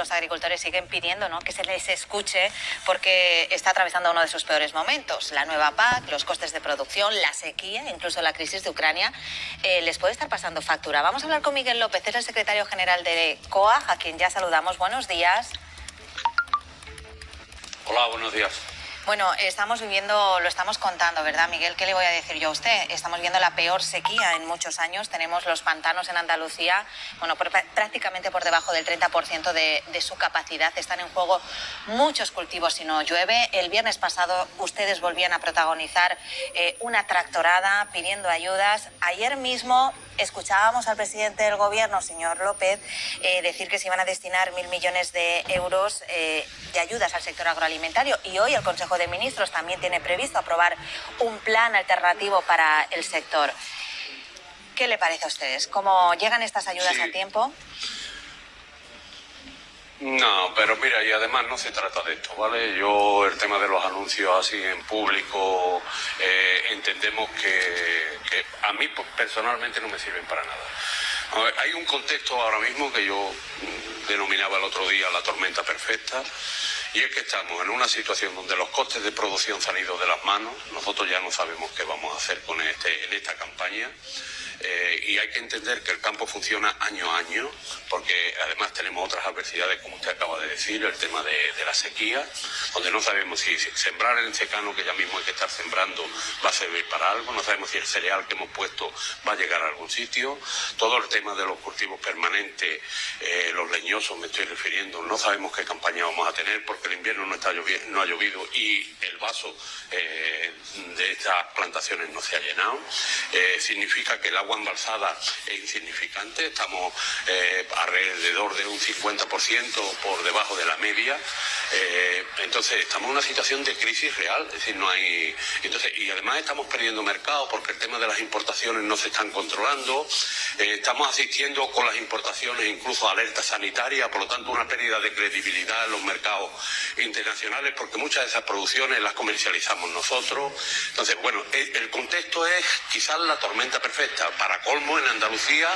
Los agricultores siguen pidiendo, ¿no?, que se les escuche porque está atravesando uno de sus peores momentos. La nueva PAC, los costes de producción, la sequía, incluso la crisis de Ucrania, les puede estar pasando factura. Vamos a hablar con Miguel López, es el secretario general de COAG, a quien ya saludamos. Buenos días. Hola, buenos días. Bueno, lo estamos contando, ¿verdad, Miguel? ¿Qué le voy a decir yo a usted? Estamos viendo la peor sequía en muchos años. Tenemos los pantanos en Andalucía, bueno, prácticamente por debajo del 30% de su capacidad. Están en juego muchos cultivos si no llueve. El viernes pasado ustedes volvían a protagonizar una tractorada pidiendo ayudas. Ayer mismo escuchábamos al presidente del gobierno, señor López, decir que se iban a destinar 1.000 millones de euros de ayudas al sector agroalimentario, y hoy el Consejo de Ministros también tiene previsto aprobar un plan alternativo para el sector. ¿Qué le parece a ustedes? ¿Cómo llegan estas ayudas a tiempo? No, pero mira, y además no se trata de esto, ¿vale? Yo el tema de los anuncios así en público, entendemos que a mí personalmente no me sirven para nada. Hay un contexto ahora mismo que yo denominaba el otro día la tormenta perfecta, y es que estamos en una situación donde los costes de producción se han ido de las manos. Nosotros ya no sabemos qué vamos a hacer en esta campaña. Y hay que entender que el campo funciona año a año, porque además tenemos otras adversidades, como usted acaba de decir, el tema de la sequía, donde no sabemos si sembrar en secano, que ya mismo hay que estar sembrando, va a servir para algo, no sabemos si el cereal que hemos puesto va a llegar a algún sitio, todo el tema de los cultivos permanentes, los leñosos me estoy refiriendo, no sabemos qué campaña vamos a tener, porque el invierno no ha llovido y el vaso de estas plantaciones no se ha llenado. Significa que el agua embalsada es insignificante, estamos alrededor de un 50% por debajo de la media. Entonces estamos en una situación de crisis real, es decir, no hay... Entonces, y además estamos perdiendo mercado porque el tema de las importaciones no se están controlando, estamos asistiendo con las importaciones incluso a alertas sanitarias, por lo tanto una pérdida de credibilidad en los mercados internacionales, porque muchas de esas producciones las comercializamos nosotros. Entonces, bueno, el contexto es quizás la tormenta perfecta. Para colmo, en Andalucía,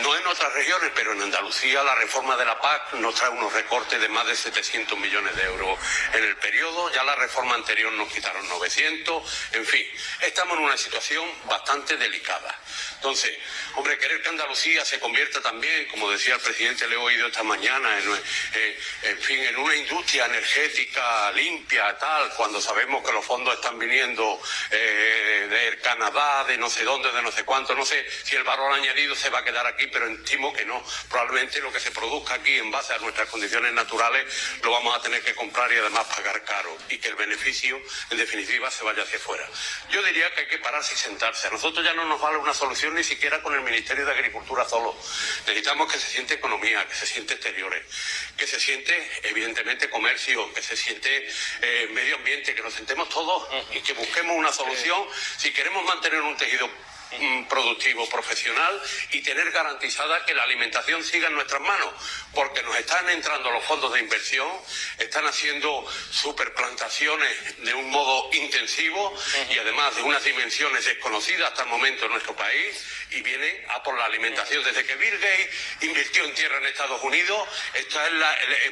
no en otras regiones, pero en Andalucía la reforma de la PAC nos trae unos recortes de más de 700 millones de euros en el periodo. Ya la reforma anterior nos quitaron 900. En fin, estamos en una situación bastante delicada. Entonces, hombre, querer que Andalucía se convierta también, como decía el presidente, le he oído esta mañana, en una industria energética limpia, tal, cuando sabemos que los fondos están viniendo de Canadá, de no sé dónde, de no sé cuánto, no sé si el valor añadido se va a quedar aquí, pero estimo que no. Probablemente lo que se produzca aquí en base a nuestras condiciones naturales lo vamos a tener que comprar y además pagar caro, y que el beneficio, en definitiva, se vaya hacia afuera. Yo diría que hay que pararse y sentarse. A nosotros ya no nos vale una solución ni siquiera con el Ministerio de Agricultura solo. Necesitamos que se siente economía, que se siente exteriores, que se siente, evidentemente, comercio, que se siente medio ambiente, que nos sentemos todos y que busquemos una solución si queremos mantener un tejido productivo, profesional, y tener garantizada que la alimentación siga en nuestras manos, porque nos están entrando los fondos de inversión, están haciendo superplantaciones de un modo intensivo y además de unas dimensiones desconocidas hasta el momento en nuestro país, y vienen a por la alimentación. Desde que Bill Gates invirtió en tierra en Estados Unidos,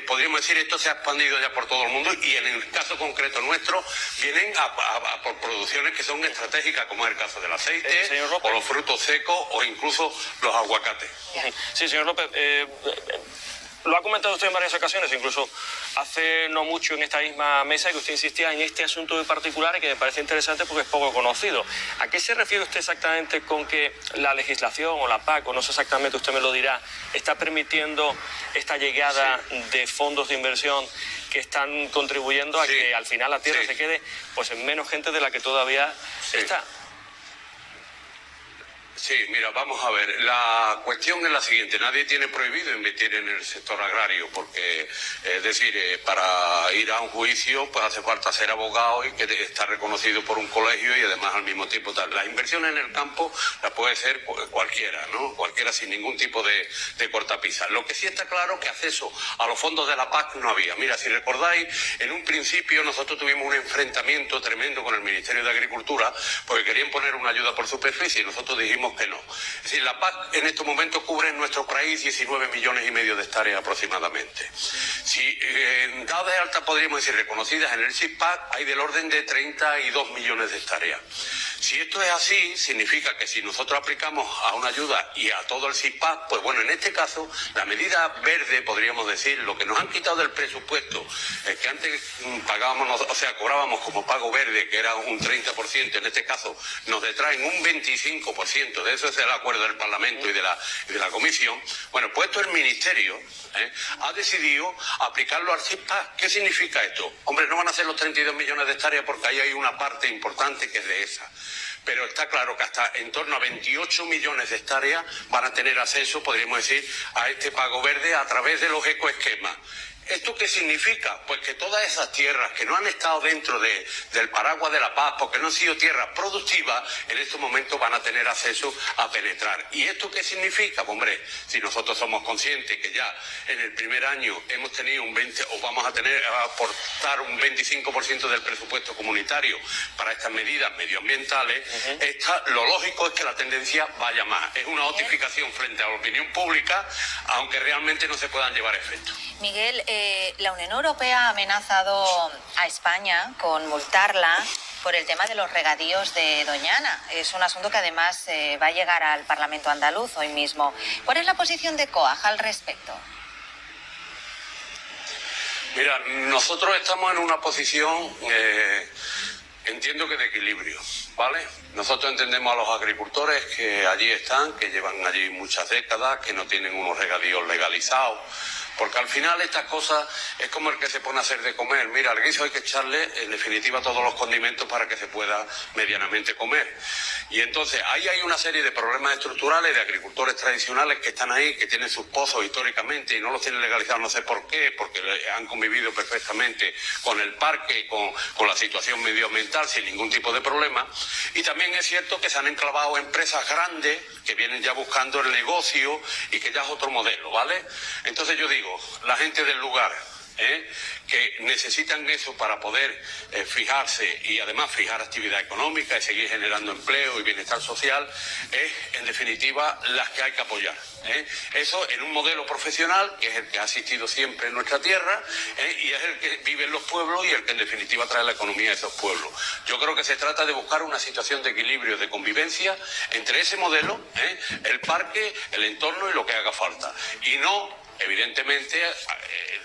podríamos decir, esto se ha expandido ya por todo el mundo, y en el caso concreto nuestro vienen a por producciones que son estratégicas, como es el caso del aceite, o los frutos secos, o incluso los aguacates. Sí, señor López, lo ha comentado usted en varias ocasiones, incluso hace no mucho en esta misma mesa, que usted insistía en este asunto en particular y que me parece interesante porque es poco conocido. ¿A qué se refiere usted exactamente con que la legislación o la PAC, o no sé exactamente, usted me lo dirá, está permitiendo esta llegada de fondos de inversión que están contribuyendo a que al final la tierra se quede pues en menos gente de la que todavía está? Sí, mira, vamos a ver, la cuestión es la siguiente: nadie tiene prohibido invertir en el sector agrario, porque, es decir, para ir a un juicio pues hace falta ser abogado y que estar reconocido por un colegio, y además al mismo tiempo tal. Las inversiones en el campo las puede ser cualquiera, ¿no? Cualquiera, sin ningún tipo de cortapisa. Lo que sí está claro que acceso a los fondos de la PAC no había. Mira, si recordáis, en un principio nosotros tuvimos un enfrentamiento tremendo con el Ministerio de Agricultura porque querían poner una ayuda por superficie, y nosotros dijimos decimos que no. Es decir, la PAC en estos momentos cubre en nuestro país 19,5 millones de hectáreas aproximadamente. Si dadas de alta, podríamos decir, reconocidas en el SIPAC, hay del orden de 32 millones de hectáreas. Si esto es así, significa que si nosotros aplicamos a una ayuda y a todo el SIPAC, pues bueno, en este caso, la medida verde, podríamos decir, lo que nos han quitado del presupuesto, es que antes pagábamos, o sea, cobrábamos como pago verde, que era un 30%, en este caso nos detraen un 25%, de eso es el acuerdo del Parlamento y de la Comisión. Bueno, pues esto el Ministerio ha decidido aplicarlo al SIPAC. ¿Qué significa esto? Hombre, no van a ser los 32 millones de hectáreas porque ahí hay una parte importante que es de esa. Pero está claro que hasta en torno a 28 millones de hectáreas van a tener acceso, podríamos decir, a este pago verde a través de los ecoesquemas. ¿Esto qué significa? Pues que todas esas tierras que no han estado dentro del paraguas de la paz, porque no han sido tierras productivas, en estos momentos van a tener acceso a penetrar. ¿Y esto qué significa? Hombre, si nosotros somos conscientes que ya en el primer año hemos tenido un 20, o vamos a aportar un 25% del presupuesto comunitario para estas medidas medioambientales, lo lógico es que la tendencia vaya más. Es una notificación frente a la opinión pública, aunque realmente no se puedan llevar a efecto. Miguel, la Unión Europea ha amenazado a España con multarla por el tema de los regadíos de Doñana. Es un asunto que además va a llegar al Parlamento andaluz hoy mismo. ¿Cuál es la posición de COAG al respecto? Mira, nosotros estamos en una posición, entiendo que de equilibrio, ¿vale? Nosotros entendemos a los agricultores que allí están, que llevan allí muchas décadas, que no tienen unos regadíos legalizados. Porque al final estas cosas es como el que se pone a hacer de comer. Mira, al guiso hay que echarle, en definitiva, todos los condimentos para que se pueda medianamente comer. Y entonces ahí hay una serie de problemas estructurales de agricultores tradicionales que están ahí, que tienen sus pozos históricamente y no los tienen legalizados, no sé por qué, porque han convivido perfectamente con el parque, con la situación medioambiental sin ningún tipo de problema. Y también es cierto que se han enclavado empresas grandes que vienen ya buscando el negocio y que ya es otro modelo, ¿vale? Entonces yo digo, la gente del lugar, que necesitan eso para poder fijarse y además fijar actividad económica y seguir generando empleo y bienestar social, es en definitiva las que hay que apoyar. Eso en un modelo profesional que es el que ha existido siempre en nuestra tierra, y es el que vive en los pueblos y el que en definitiva trae la economía a esos pueblos. Yo creo que se trata de buscar una situación de equilibrio, de convivencia entre ese modelo, el parque, el entorno y lo que haga falta, y no evidentemente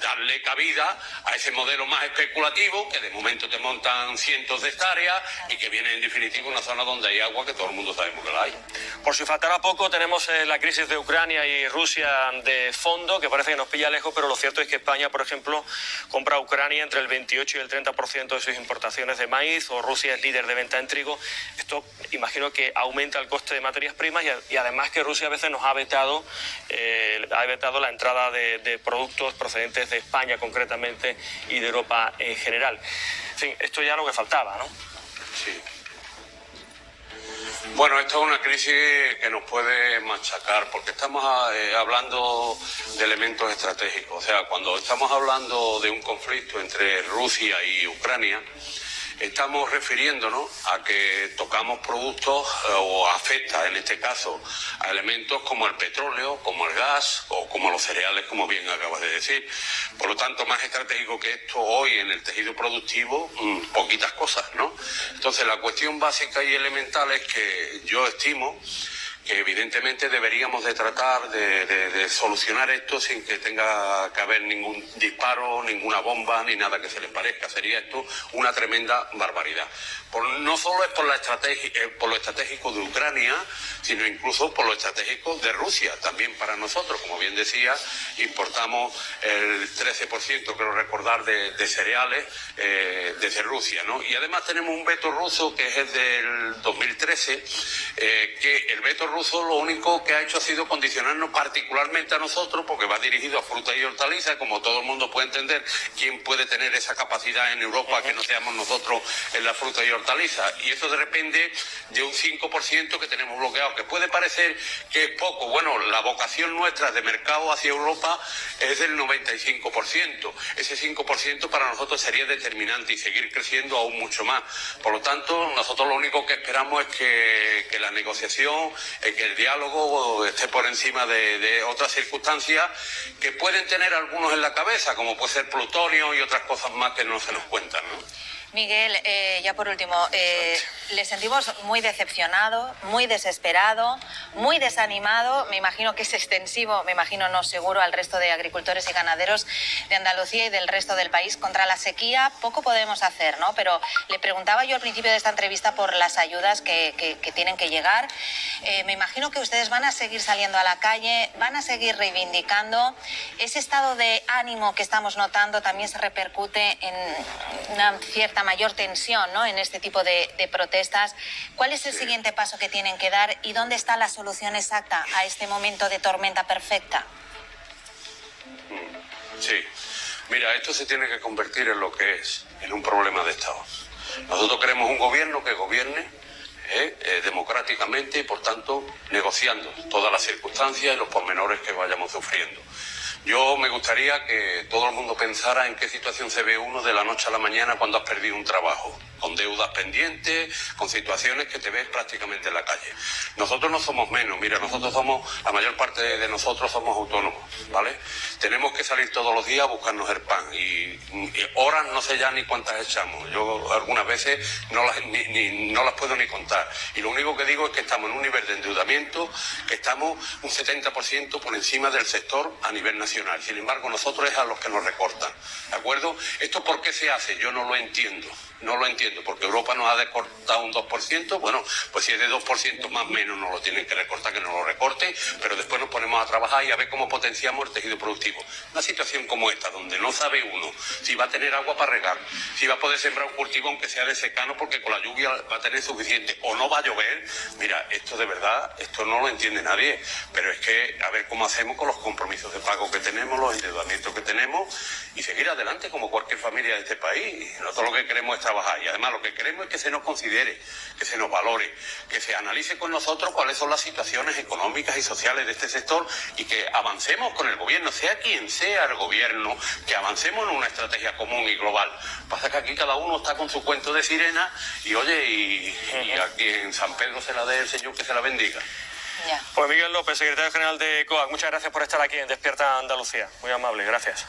darle cabida a ese modelo más especulativo que de momento te montan cientos de hectáreas y que viene en definitiva una zona donde hay agua que todo el mundo sabemos que la hay. Por si faltara poco, tenemos la crisis de Ucrania y Rusia de fondo, que parece que nos pilla lejos, pero lo cierto es que España, por ejemplo, compra a Ucrania entre el 28 y el 30% de sus importaciones de maíz, o Rusia es líder de venta en trigo. Esto imagino que aumenta el coste de materias primas y además que Rusia a veces nos ha vetado la entrada de productos procedentes de España concretamente y de Europa en general. En fin, esto ya es lo que faltaba, ¿no? Sí. Bueno, esto es una crisis que nos puede machacar porque estamos hablando de elementos estratégicos. O sea, cuando estamos hablando de un conflicto entre Rusia y Ucrania, estamos refiriéndonos a que tocamos productos o afecta en este caso a elementos como el petróleo, como el gas o como los cereales, como bien acabas de decir. Por lo tanto, más estratégico que esto hoy en el tejido productivo, poquitas cosas, ¿no? Entonces, la cuestión básica y elemental es que yo estimo que evidentemente deberíamos de tratar de solucionar esto sin que tenga que haber ningún disparo, ninguna bomba, ni nada que se le parezca. Sería esto una tremenda barbaridad. No solo es por lo estratégico de Ucrania, sino incluso por lo estratégico de Rusia. También para nosotros, como bien decía, importamos el 13%, creo recordar, de cereales desde Rusia, ¿no? Y además tenemos un veto ruso que es el del 2013, que el veto ruso lo único que ha hecho ha sido condicionarnos particularmente a nosotros, porque va dirigido a frutas y hortalizas, como todo el mundo puede entender. ¿Quién puede tener esa capacidad en Europa que no seamos nosotros en la fruta y hortalizas? Y eso depende de un 5% que tenemos bloqueado, que puede parecer que es poco. Bueno, la vocación nuestra de mercado hacia Europa es del 95%. Ese 5% para nosotros sería determinante y seguir creciendo aún mucho más. Por lo tanto, nosotros lo único que esperamos es que la negociación que el diálogo esté por encima de otras circunstancias que pueden tener algunos en la cabeza, como puede ser plutonio y otras cosas más que no se nos cuentan, ¿no? Miguel, ya por último, le sentimos muy decepcionado, muy desesperado, muy desanimado. Me imagino que es extensivo, me imagino no seguro, al resto de agricultores y ganaderos de Andalucía y del resto del país. Contra la sequía poco podemos hacer, ¿no? Pero le preguntaba yo al principio de esta entrevista por las ayudas que tienen que llegar. Me imagino que ustedes van a seguir saliendo a la calle, van a seguir reivindicando. Ese estado de ánimo que estamos notando también se repercute en una cierta mayor tensión, ¿no?, en este tipo de protestas. ¿Cuál es el siguiente paso que tienen que dar y dónde está la solución exacta a este momento de tormenta perfecta? Sí, mira, esto se tiene que convertir en lo que es, en un problema de Estado. Nosotros queremos un gobierno que gobierne democráticamente y, por tanto, negociando todas las circunstancias y los pormenores que vayamos sufriendo. Yo me gustaría que todo el mundo pensara en qué situación se ve uno de la noche a la mañana cuando has perdido un trabajo, con deudas pendientes, con situaciones que te ves prácticamente en la calle. Nosotros no somos menos, mira, nosotros somos, la mayor parte de nosotros somos autónomos, ¿vale? Tenemos que salir todos los días a buscarnos el pan y horas no sé ya ni cuántas echamos. Yo algunas veces no las puedo ni contar. Y lo único que digo es que estamos en un nivel de endeudamiento que estamos un 70% por encima del sector a nivel nacional. Sin embargo, nosotros es a los que nos recortan, ¿de acuerdo? ¿Esto por qué se hace? Yo no lo entiendo. No lo entiendo, porque Europa nos ha recortado un 2%, bueno, pues si es de 2% más o menos nos lo tienen que recortar, que nos lo recorte, pero después nos ponemos a trabajar y a ver cómo potenciamos el tejido productivo. Una situación como esta, donde no sabe uno si va a tener agua para regar, si va a poder sembrar un cultivo aunque sea de secano, porque con la lluvia va a tener suficiente, o no va a llover, mira, esto de verdad, esto no lo entiende nadie, pero es que a ver cómo hacemos con los compromisos de pago que tenemos, los endeudamientos que tenemos, y seguir adelante como cualquier familia de este país. Nosotros lo que queremos es trabajar y además lo que queremos es que se nos considere, que se nos valore, que se analice con nosotros cuáles son las situaciones económicas y sociales de este sector y que avancemos con el gobierno, sea quien sea el gobierno, que avancemos en una estrategia común y global. Pasa que aquí cada uno está con su cuento de sirena y oye, y aquí en San Pedro se la dé el Señor, que se la bendiga. Ya. Pues Miguel López, secretario general de COAG, muchas gracias por estar aquí en Despierta Andalucía. Muy amable, gracias.